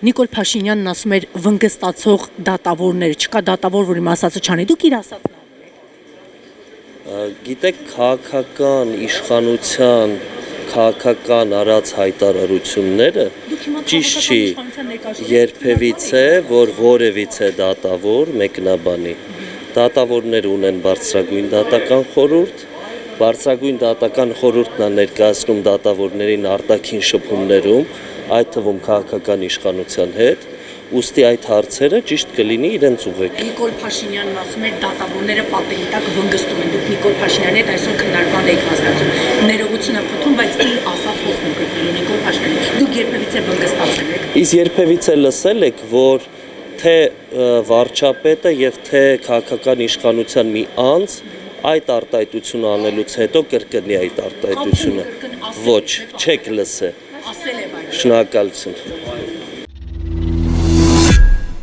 Նիկոլ Փաշինյանն ասում էր վնգստացող դատավորներ, չկա դատավոր, որ իմ ասածը չանի, դուք իր ասածն Գիտեք, քաղաքական իշխանության, քաղաքական արած հայտարարությունները ճիշտ չի երբևիցե, որ որևիցե դատավոր մեկնաբանի։ Դատավորներ ունեն բարձրագույն դատական խորհուրդ, բարձրագույն դատական խորհուրդն է ներկայացնում դատավորներին արտաքին շփումներում, այդ թվում քաղաքական իշխանության հետ, ուստի այդ հարցերը ճիշտ կլինի իրենց ուղղեք։ Նիկոլ Փաշինյանն ասում է դատավորները պատերի տակ վնգստում են, դուք Նիկոլ Փաշինյանի հետ այսօր քննարկման եք մասնակցում, ներողություն է խնդրում, բայց իր ասած խոսքում գտնելու Նիկոլ Փաշինյանը, դուք երբևիցե վնգստացել եք։ Իսկ երբևիցե լսել եք, որ թե վարչապետը եւ թե քաղաքական իշխանության մի անձ այդ արտահայտությունը անելուց հետո կրկնի այդ արտահայտությունը։ Ոչ, չեք լսել։ Ասել է, բայց Շնորհակալություն։